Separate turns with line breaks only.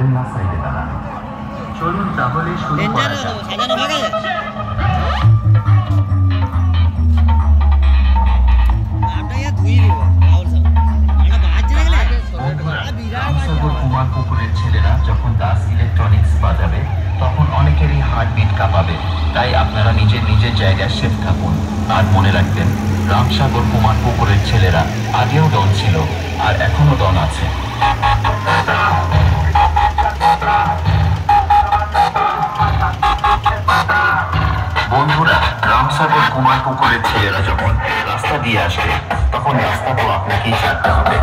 করবেন না সাইডে দাঁড়ান। চলুন তাহলে শুরু করা যাক। রামসাগর কুমার পুকুরের ছেলেরা যখন দাস ইলেকট্রনিক্স বাজাবে তখন অনেকেরই হার্টবিট কাঁপাবে। তাই আপনারা নিজের নিজের জায়গায় সেফ থাকুন। আর মনে রাখবেন, রামসাগর কুমার পুকুরের ছেলেরা আগেও ডন ছিল আর এখনো ডন আছে। বন্ধুরা, রামসাগর কুমার পুকুরের ছেলেরা যখন রাস্তা দিয়ে আসবে তখন রাস্তা তো আপনাকেই ছাড়তে হবে।